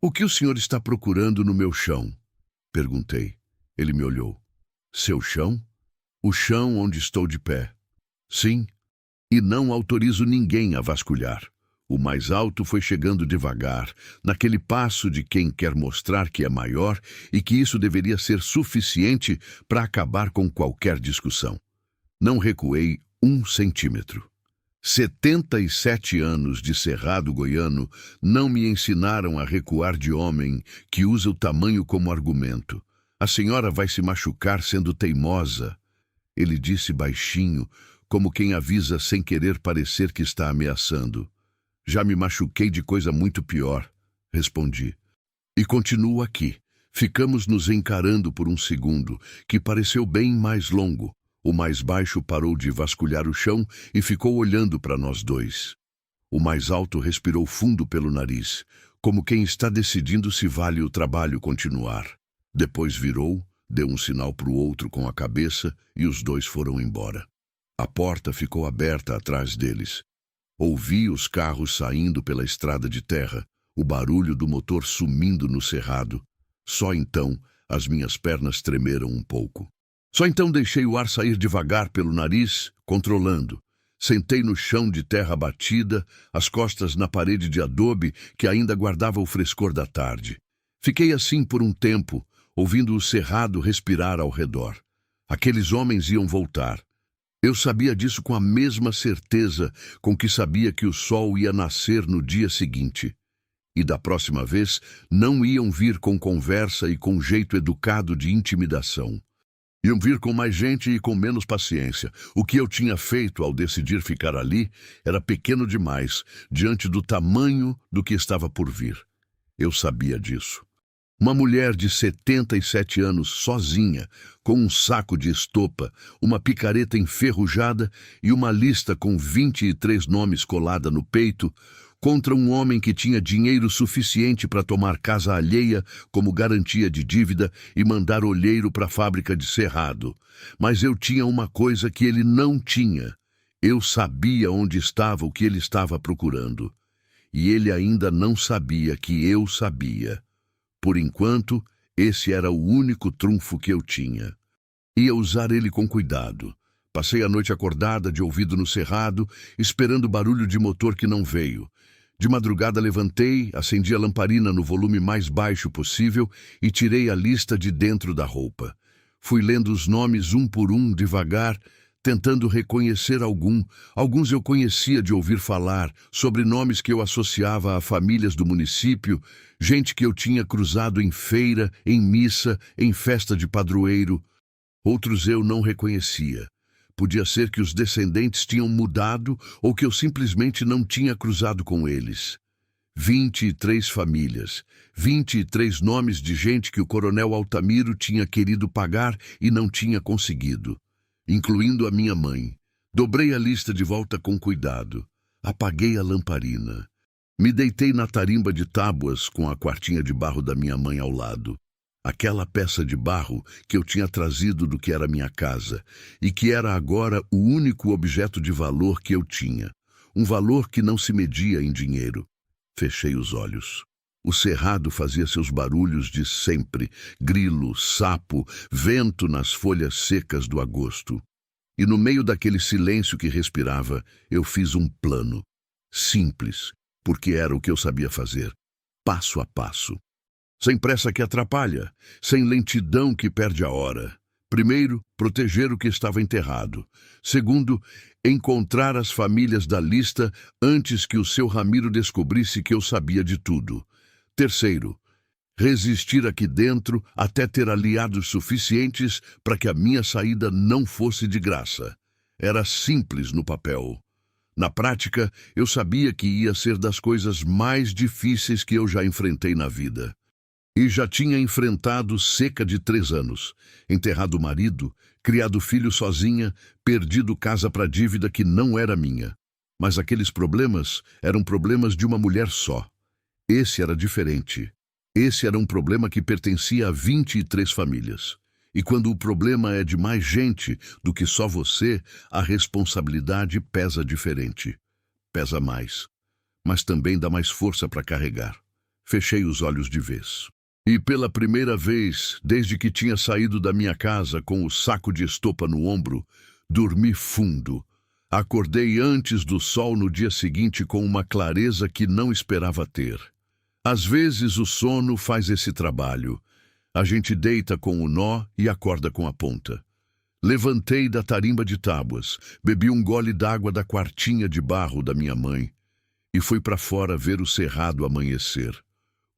"O que o senhor está procurando no meu chão?" perguntei. Ele me olhou. "Seu chão?" "O chão onde estou de pé." "Sim, e não autorizo ninguém a vasculhar." O mais alto foi chegando devagar, naquele passo de quem quer mostrar que é maior e que isso deveria ser suficiente para acabar com qualquer discussão. Não recuei 1 centímetro. 77 anos de cerrado goiano não me ensinaram a recuar de homem que usa o tamanho como argumento. "A senhora vai se machucar sendo teimosa", ele disse baixinho, como quem avisa sem querer parecer que está ameaçando. "Já me machuquei de coisa muito pior", respondi. "E continuo aqui." Ficamos nos encarando por um segundo, que pareceu bem mais longo. O mais baixo parou de vasculhar o chão e ficou olhando para nós dois. O mais alto respirou fundo pelo nariz, como quem está decidindo se vale o trabalho continuar. Depois virou, deu um sinal para o outro com a cabeça e os dois foram embora. A porta ficou aberta atrás deles. Ouvi os carros saindo pela estrada de terra, o barulho do motor sumindo no cerrado. Só então as minhas pernas tremeram um pouco. Só então deixei o ar sair devagar pelo nariz, controlando. Sentei no chão de terra batida, as costas na parede de adobe que ainda guardava o frescor da tarde. Fiquei assim por um tempo, ouvindo o cerrado respirar ao redor. Aqueles homens iam voltar. Eu sabia disso com a mesma certeza com que sabia que o sol ia nascer no dia seguinte. E da próxima vez não iam vir com conversa e com jeito educado de intimidação. Iam vir com mais gente e com menos paciência. O que eu tinha feito ao decidir ficar ali era pequeno demais, diante do tamanho do que estava por vir. Eu sabia disso. Uma mulher de 77 anos, sozinha, com um saco de estopa, uma picareta enferrujada e uma lista com 23 nomes colada no peito, contra um homem que tinha dinheiro suficiente para tomar casa alheia como garantia de dívida e mandar olheiro para a fábrica de cerrado. Mas eu tinha uma coisa que ele não tinha. Eu sabia onde estava o que ele estava procurando. E ele ainda não sabia que eu sabia. Por enquanto, esse era o único trunfo que eu tinha. Ia usar ele com cuidado. Passei a noite acordada, de ouvido no cerrado, esperando barulho de motor que não veio. De madrugada levantei, acendi a lamparina no volume mais baixo possível e tirei a lista de dentro da roupa. Fui lendo os nomes um por um, devagar, tentando reconhecer alguns eu conhecia de ouvir falar, sobrenomes que eu associava a famílias do município, gente que eu tinha cruzado em feira, em missa, em festa de padroeiro. Outros eu não reconhecia. Podia ser que os descendentes tinham mudado ou que eu simplesmente não tinha cruzado com eles. 23 famílias, 23 nomes de gente que o coronel Altamiro tinha querido pagar e não tinha conseguido, incluindo a minha mãe. Dobrei a lista de volta com cuidado. Apaguei a lamparina. Me deitei na tarimba de tábuas com a quartinha de barro da minha mãe ao lado. Aquela peça de barro que eu tinha trazido do que era minha casa e que era agora o único objeto de valor que eu tinha. Um valor que não se media em dinheiro. Fechei os olhos. O cerrado fazia seus barulhos de sempre, grilo, sapo, vento nas folhas secas do agosto. E no meio daquele silêncio que respirava, eu fiz um plano. Simples, porque era o que eu sabia fazer. Passo a passo. Sem pressa que atrapalha, sem lentidão que perde a hora. Primeiro, proteger o que estava enterrado. Segundo, encontrar as famílias da lista antes que o seu Ramiro descobrisse que eu sabia de tudo. Terceiro, resistir aqui dentro até ter aliados suficientes para que a minha saída não fosse de graça. Era simples no papel. Na prática, eu sabia que ia ser das coisas mais difíceis que eu já enfrentei na vida. E já tinha enfrentado cerca de 3 anos, enterrado o marido, criado filho sozinha, perdido casa para dívida que não era minha. Mas aqueles problemas eram problemas de uma mulher só. Esse era diferente. Esse era um problema que pertencia a 23 famílias. E quando o problema é de mais gente do que só você, a responsabilidade pesa diferente. Pesa mais, mas também dá mais força para carregar. Fechei os olhos de vez. E pela primeira vez, desde que tinha saído da minha casa com o saco de estopa no ombro, dormi fundo. Acordei antes do sol no dia seguinte com uma clareza que não esperava ter. Às vezes o sono faz esse trabalho. A gente deita com o nó e acorda com a ponta. Levantei da tarimba de tábuas, bebi um gole d'água da quartinha de barro da minha mãe e fui para fora ver o cerrado amanhecer.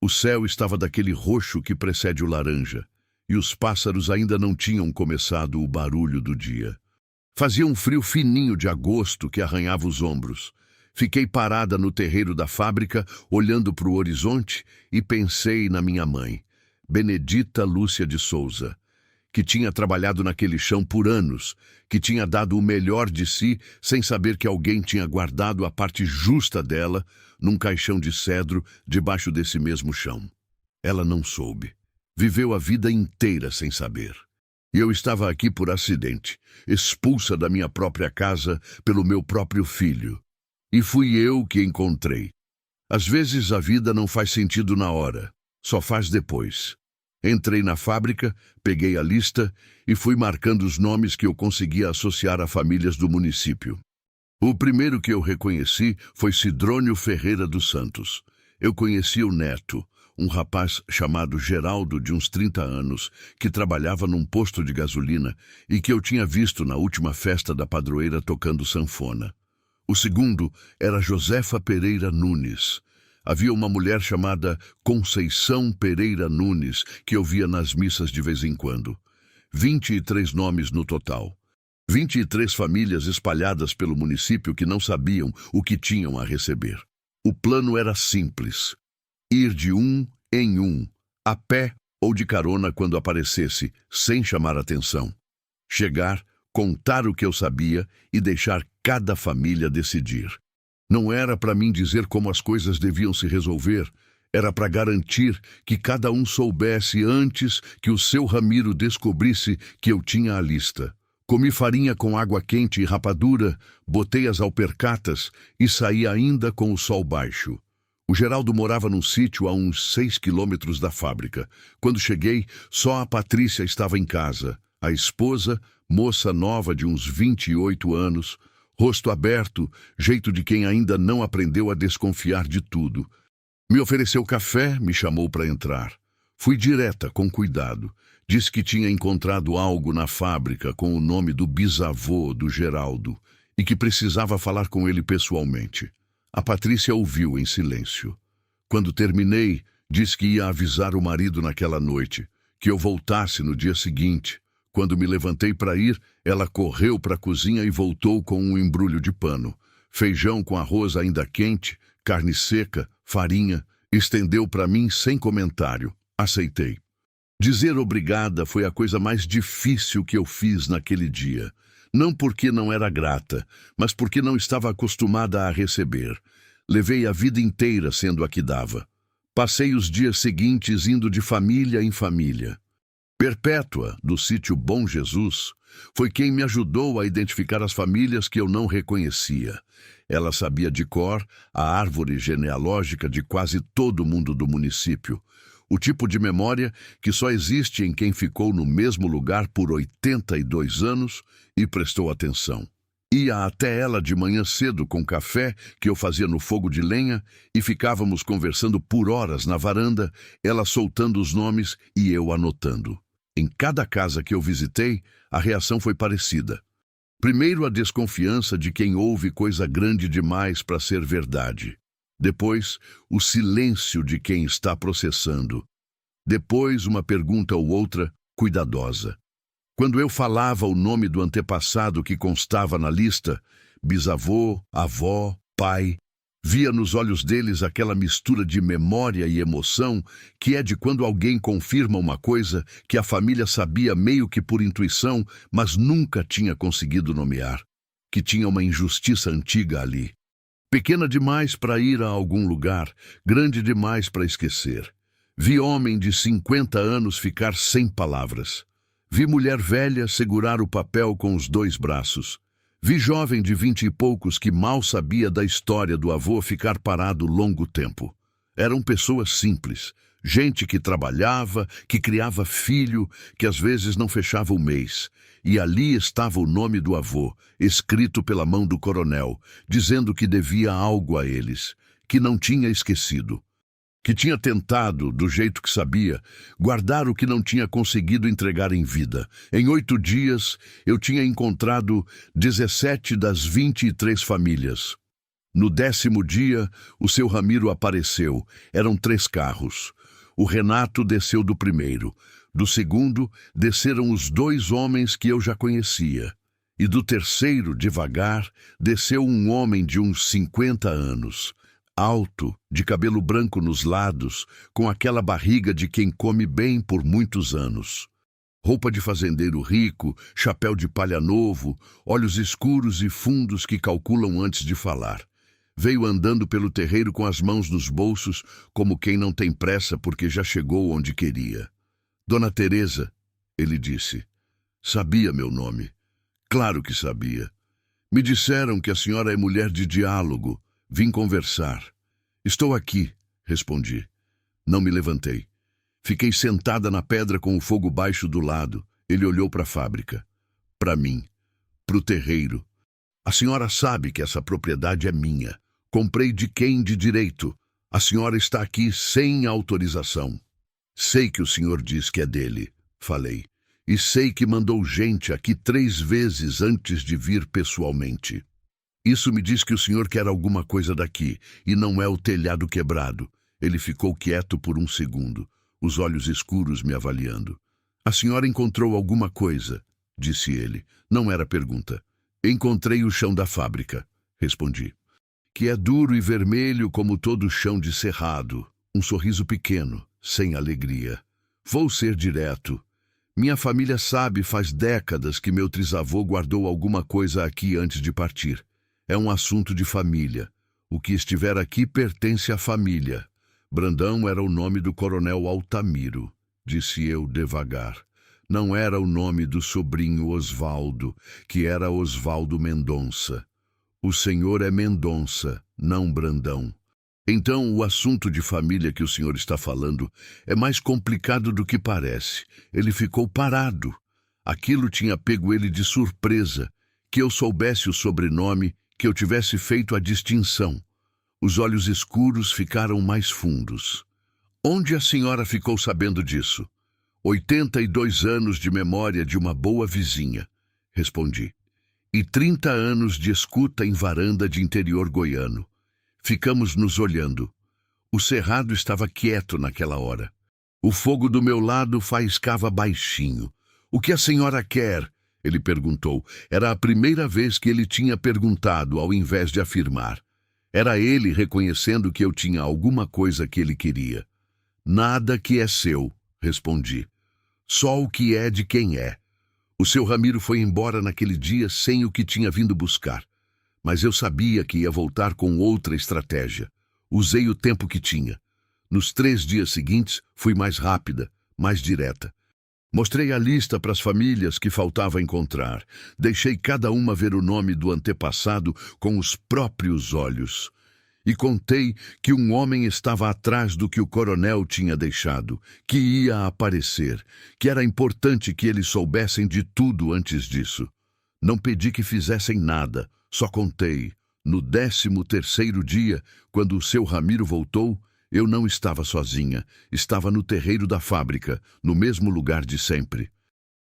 O céu estava daquele roxo que precede o laranja, e os pássaros ainda não tinham começado o barulho do dia. Fazia um frio fininho de agosto que arranhava os ombros. Fiquei parada no terreiro da fábrica, olhando para o horizonte, e pensei na minha mãe, Benedita Lúcia de Souza, que tinha trabalhado naquele chão por anos, que tinha dado o melhor de si sem saber que alguém tinha guardado a parte justa dela num caixão de cedro debaixo desse mesmo chão. Ela não soube. Viveu a vida inteira sem saber. E eu estava aqui por acidente, expulsa da minha própria casa pelo meu próprio filho. E fui eu que encontrei. Às vezes a vida não faz sentido na hora, só faz depois. Entrei na fábrica, peguei a lista e fui marcando os nomes que eu conseguia associar a famílias do município. O primeiro que eu reconheci foi Sidrônio Ferreira dos Santos. Eu conhecia o neto, um rapaz chamado Geraldo, de uns 30 anos, que trabalhava num posto de gasolina e que eu tinha visto na última festa da padroeira tocando sanfona. O segundo era Josefa Pereira Nunes. Havia uma mulher chamada Conceição Pereira Nunes, que eu via nas missas de vez em quando. 23 nomes no total. 23 famílias espalhadas pelo município que não sabiam o que tinham a receber. O plano era simples. Ir de um em um, a pé ou de carona quando aparecesse, sem chamar atenção. Chegar, contar o que eu sabia e deixar cada família decidir. Não era para mim dizer como as coisas deviam se resolver, era para garantir que cada um soubesse antes que o seu Ramiro descobrisse que eu tinha a lista. Comi farinha com água quente e rapadura, botei as alpercatas e saí ainda com o sol baixo. O Geraldo morava num sítio a uns 6 quilômetros da fábrica. Quando cheguei, só a Patrícia estava em casa. A esposa, moça nova de uns 28 anos, rosto aberto, jeito de quem ainda não aprendeu a desconfiar de tudo. Me ofereceu café, me chamou para entrar. Fui direta, com cuidado. Disse que tinha encontrado algo na fábrica com o nome do bisavô do Geraldo e que precisava falar com ele pessoalmente. A Patrícia ouviu em silêncio. Quando terminei, disse que ia avisar o marido naquela noite, que eu voltasse no dia seguinte. Quando me levantei para ir, ela correu para a cozinha e voltou com um embrulho de pano. Feijão com arroz ainda quente, carne seca, farinha, estendeu para mim sem comentário. Aceitei. Dizer obrigada foi a coisa mais difícil que eu fiz naquele dia. Não porque não era grata, mas porque não estava acostumada a receber. Levei a vida inteira sendo a que dava. Passei os dias seguintes indo de família em família. Perpétua, do sítio Bom Jesus, foi quem me ajudou a identificar as famílias que eu não reconhecia. Ela sabia de cor a árvore genealógica de quase todo mundo do município. O tipo de memória que só existe em quem ficou no mesmo lugar por 82 anos e prestou atenção. Ia até ela de manhã cedo com café que eu fazia no fogo de lenha e ficávamos conversando por horas na varanda, ela soltando os nomes e eu anotando. Em cada casa que eu visitei, a reação foi parecida. Primeiro, a desconfiança de quem ouve coisa grande demais para ser verdade. Depois, o silêncio de quem está processando. Depois, uma pergunta ou outra, cuidadosa. Quando eu falava o nome do antepassado que constava na lista, bisavô, avó, pai, via nos olhos deles aquela mistura de memória e emoção que é de quando alguém confirma uma coisa que a família sabia meio que por intuição, mas nunca tinha conseguido nomear, que tinha uma injustiça antiga ali. Pequena demais para ir a algum lugar, grande demais para esquecer. Vi homem de 50 anos ficar sem palavras. Vi mulher velha segurar o papel com os 2 braços. Vi jovem de 20 e poucos que mal sabia da história do avô ficar parado longo tempo. Eram pessoas simples, gente que trabalhava, que criava filho, que às vezes não fechava o mês. E ali estava o nome do avô, escrito pela mão do coronel, dizendo que devia algo a eles, que não tinha esquecido. Que tinha tentado, do jeito que sabia, guardar o que não tinha conseguido entregar em vida. Em 8 dias, eu tinha encontrado 17 das 23 famílias. No 10º dia, o seu Ramiro apareceu. Eram 3 carros. O Renato desceu do primeiro. Do segundo, desceram os 2 homens que eu já conhecia. E do terceiro, devagar, desceu um homem de uns 50 anos. Alto, de cabelo branco nos lados, com aquela barriga de quem come bem por muitos anos. Roupa de fazendeiro rico, chapéu de palha novo, olhos escuros e fundos que calculam antes de falar. Veio andando pelo terreiro com as mãos nos bolsos, como quem não tem pressa porque já chegou onde queria. Dona Teresa, ele disse, sabia meu nome. Claro que sabia. Me disseram que a senhora é mulher de diálogo. Vim conversar. Estou aqui, respondi. Não me levantei. Fiquei sentada na pedra com o fogo baixo do lado. Ele olhou para a fábrica. Para mim. Para o terreiro. A senhora sabe que essa propriedade é minha. Comprei de quem de direito. A senhora está aqui sem autorização. Sei que o senhor diz que é dele, falei. E sei que mandou gente aqui 3 vezes antes de vir pessoalmente. Isso me diz que o senhor quer alguma coisa daqui, e não é o telhado quebrado. Ele ficou quieto por um segundo, os olhos escuros me avaliando. A senhora encontrou alguma coisa, disse ele. Não era pergunta. Encontrei o chão da fábrica, respondi. Que é duro e vermelho como todo chão de cerrado. Um sorriso pequeno, sem alegria. Vou ser direto. Minha família sabe faz décadas que meu trisavô guardou alguma coisa aqui antes de partir. É um assunto de família. O que estiver aqui pertence à família. Brandão era o nome do coronel Altamiro, disse eu devagar. Não era o nome do sobrinho Osvaldo, que era Osvaldo Mendonça. O senhor é Mendonça, não Brandão. Então, o assunto de família que o senhor está falando é mais complicado do que parece. Ele ficou parado. Aquilo tinha pego ele de surpresa. Que eu soubesse o sobrenome, que eu tivesse feito a distinção. Os olhos escuros ficaram mais fundos. Onde a senhora ficou sabendo disso? 82 anos de memória de uma boa vizinha, respondi. E 30 anos de escuta em varanda de interior goiano. Ficamos nos olhando. O cerrado estava quieto naquela hora. O fogo do meu lado faiscava baixinho. O que a senhora quer? Ele perguntou. Era a primeira vez que ele tinha perguntado, ao invés de afirmar. Era ele reconhecendo que eu tinha alguma coisa que ele queria. Nada que é seu, respondi. Só o que é de quem é. O seu Ramiro foi embora naquele dia sem o que tinha vindo buscar. Mas eu sabia que ia voltar com outra estratégia. Usei o tempo que tinha. Nos 3 dias seguintes, fui mais rápida, mais direta. Mostrei a lista para as famílias que faltava encontrar. Deixei cada uma ver o nome do antepassado com os próprios olhos. E contei que um homem estava atrás do que o coronel tinha deixado, que ia aparecer, que era importante que eles soubessem de tudo antes disso. Não pedi que fizessem nada, só contei. No 13º dia, quando o seu Ramiro voltou, Eu não estava sozinha, estava no terreiro da fábrica, no mesmo lugar de sempre.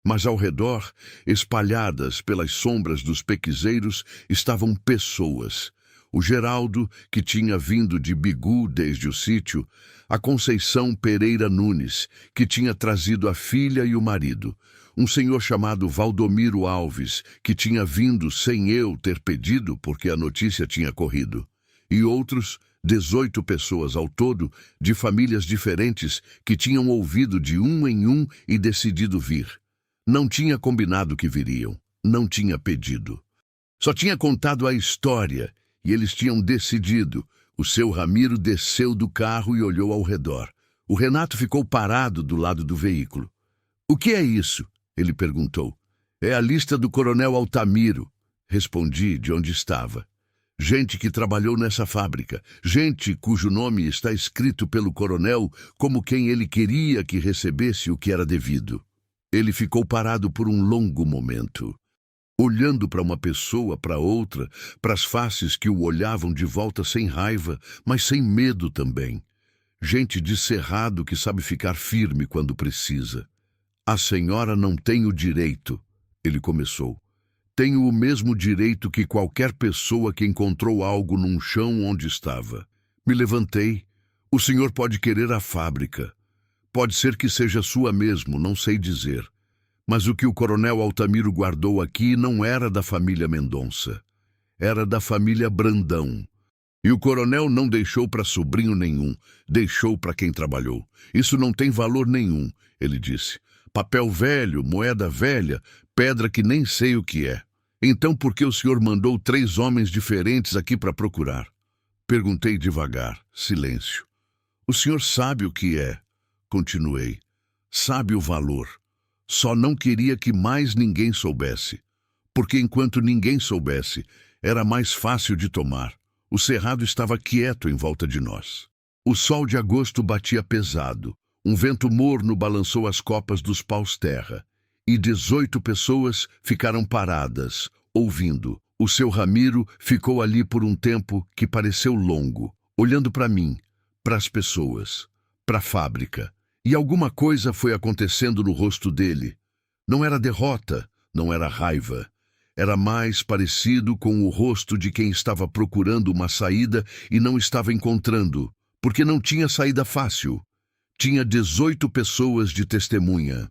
Mas ao redor, espalhadas pelas sombras dos pequizeiros, estavam pessoas. O Geraldo, que tinha vindo de Bigu desde o sítio, a Conceição Pereira Nunes, que tinha trazido a filha e o marido, um senhor chamado Valdomiro Alves, que tinha vindo sem eu ter pedido porque a notícia tinha corrido, e outros 18 pessoas ao todo, de famílias diferentes, que tinham ouvido de um em um e decidido vir. Não tinha combinado que viriam, não tinha pedido. Só tinha contado a história, e eles tinham decidido. O seu Ramiro desceu do carro e olhou ao redor. O Renato ficou parado do lado do veículo. "O que é isso?" ele perguntou. "É a lista do coronel Altamiro", respondi de onde estava. Gente que trabalhou nessa fábrica, gente cujo nome está escrito pelo coronel como quem ele queria que recebesse o que era devido. Ele ficou parado por um longo momento, olhando para uma pessoa, para outra, para as faces que o olhavam de volta sem raiva, mas sem medo também. Gente de cerrado que sabe ficar firme quando precisa. "A senhora não tem o direito", ele começou. "Tenho o mesmo direito que qualquer pessoa que encontrou algo num chão onde estava." Me levantei. "O senhor pode querer a fábrica. Pode ser que seja sua mesmo, não sei dizer. Mas o que o coronel Altamiro guardou aqui não era da família Mendonça. Era da família Brandão. E o coronel não deixou para sobrinho nenhum, deixou para quem trabalhou. Isso não tem valor nenhum", ele disse. "Papel velho, moeda velha, pedra que nem sei o que é. Então por que o senhor mandou 3 homens diferentes aqui para procurar?" Perguntei devagar, silêncio. "O senhor sabe o que é", continuei. "Sabe o valor. Só não queria que mais ninguém soubesse. Porque enquanto ninguém soubesse, era mais fácil de tomar. O cerrado estava quieto em volta de nós. O sol de agosto batia pesado. Um vento morno balançou as copas dos paus-terra. E 18 pessoas ficaram paradas, ouvindo. O seu Ramiro ficou ali por um tempo que pareceu longo, olhando para mim, para as pessoas, para a fábrica. E alguma coisa foi acontecendo no rosto dele. Não era derrota, não era raiva. Era mais parecido com o rosto de quem estava procurando uma saída e não estava encontrando, porque não tinha saída fácil. Tinha 18 pessoas de testemunha.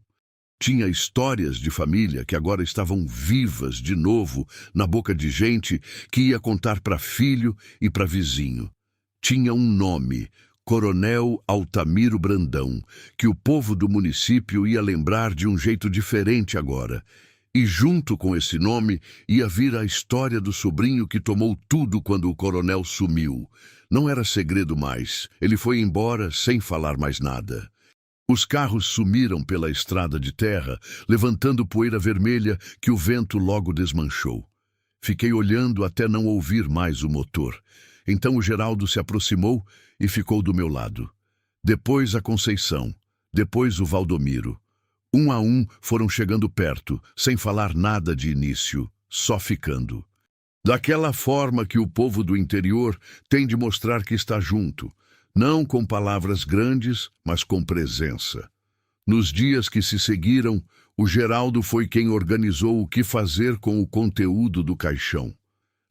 Tinha histórias de família que agora estavam vivas de novo na boca de gente que ia contar para filho e para vizinho. Tinha um nome, Coronel Altamiro Brandão, que o povo do município ia lembrar de um jeito diferente agora. E junto com esse nome ia vir a história do sobrinho que tomou tudo quando o coronel sumiu. Não era segredo mais. Ele foi embora sem falar mais nada. Os carros sumiram pela estrada de terra, levantando poeira vermelha que o vento logo desmanchou. Fiquei olhando até não ouvir mais o motor. Então o Geraldo se aproximou e ficou do meu lado. Depois a Conceição, depois o Valdomiro. Um a um foram chegando perto, sem falar nada de início, só ficando. Daquela forma que o povo do interior tem de mostrar que está junto, não com palavras grandes, mas com presença. Nos dias que se seguiram, o Geraldo foi quem organizou o que fazer com o conteúdo do caixão.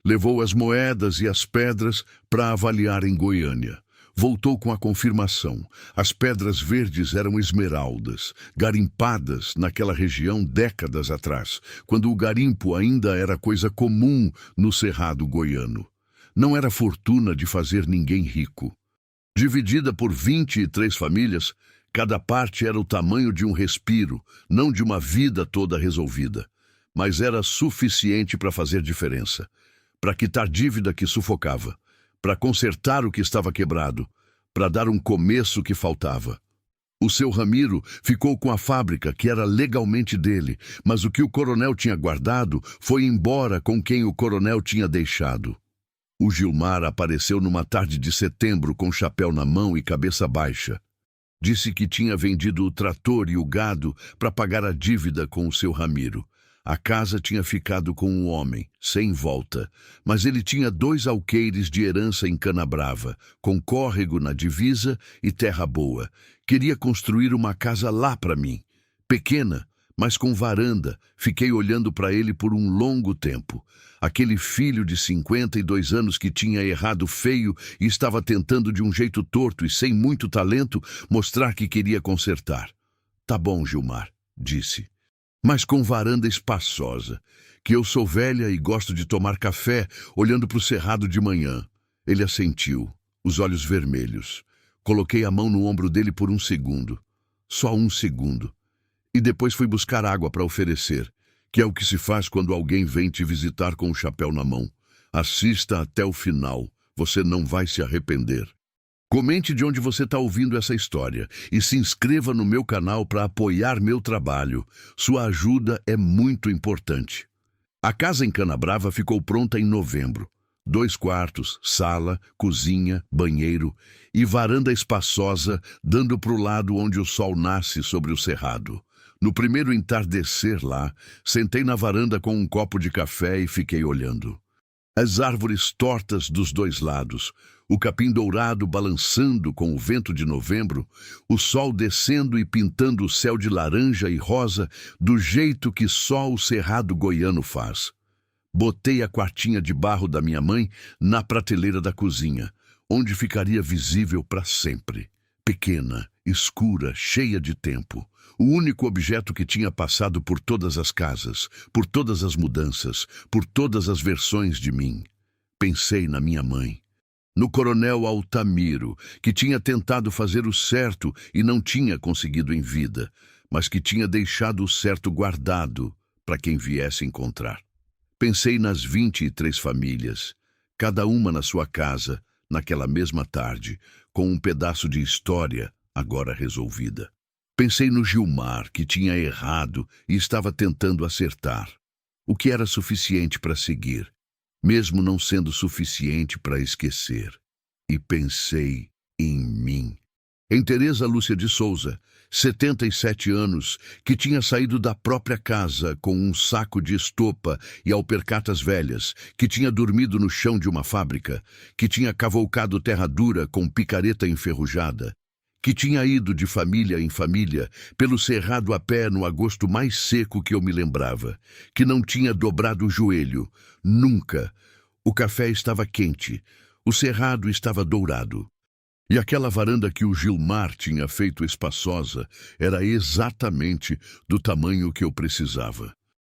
Levou as moedas e as pedras para avaliar em Goiânia. Voltou com a confirmação. As pedras verdes eram esmeraldas, garimpadas naquela região décadas atrás, quando o garimpo ainda era coisa comum no cerrado goiano. Não era fortuna de fazer ninguém rico. Dividida por 23 famílias, cada parte era o tamanho de um respiro, não de uma vida toda resolvida. Mas era suficiente para fazer diferença, para quitar dívida que sufocava, para consertar o que estava quebrado, para dar um começo que faltava. O seu Ramiro ficou com a fábrica, que era legalmente dele, mas o que o coronel tinha guardado foi embora com quem o coronel tinha deixado. O Gilmar apareceu numa tarde de setembro com chapéu na mão e cabeça baixa. Disse que tinha vendido o trator e o gado para pagar a dívida com o seu Ramiro. A casa tinha ficado com um homem, sem volta, mas ele tinha 2 alqueires de herança em Canabrava, com córrego na divisa e terra boa. Queria construir uma casa lá para mim. Pequena, mas com varanda. Fiquei olhando para ele por um longo tempo. Aquele filho de 52 anos que tinha errado feio e estava tentando de um jeito torto e sem muito talento mostrar que queria consertar. Tá bom, Gilmar, disse, mas com varanda espaçosa, que eu sou velha e gosto de tomar café olhando para o cerrado de manhã. Ele assentiu, os olhos vermelhos. Coloquei a mão no ombro dele por um segundo. Só um segundo. E depois fui buscar água para oferecer, que é o que se faz quando alguém vem te visitar com o chapéu na mão. Assista até o final, você não vai se arrepender. Comente de onde você está ouvindo essa história e se inscreva no meu canal para apoiar meu trabalho. Sua ajuda é muito importante. A casa em Canabrava ficou pronta em novembro. 2 quartos, sala, cozinha, banheiro e varanda espaçosa dando para o lado onde o sol nasce sobre o cerrado. No primeiro entardecer lá, sentei na varanda com um copo de café e fiquei olhando. As árvores tortas dos 2 lados, o capim dourado balançando com o vento de novembro, o sol descendo e pintando o céu de laranja e rosa do jeito que só o cerrado goiano faz. Botei a quartinha de barro da minha mãe na prateleira da cozinha, onde ficaria visível para sempre. Pequena, escura, cheia de tempo. O único objeto que tinha passado por todas as casas, por todas as mudanças, por todas as versões de mim. Pensei na minha mãe. No coronel Altamiro, que tinha tentado fazer o certo e não tinha conseguido em vida, mas que tinha deixado o certo guardado para quem viesse encontrar. Pensei nas 23 famílias, cada uma na sua casa, naquela mesma tarde, com um pedaço de história agora resolvida. Pensei no Gilmar, que tinha errado e estava tentando acertar, o que era suficiente para seguir, mesmo não sendo suficiente para esquecer. E pensei em mim. Em Teresa Lúcia de Souza, 77 anos, que tinha saído da própria casa com um saco de estopa e alpercatas velhas, que tinha dormido no chão de uma fábrica, que tinha cavalcado terra dura com picareta enferrujada, que tinha ido de família em família, pelo cerrado a pé no agosto mais seco que eu me lembrava, que não tinha dobrado o joelho, nunca. O café estava quente, o cerrado estava dourado. E aquela varanda que o Gilmar tinha feito espaçosa era exatamente do tamanho que eu precisava.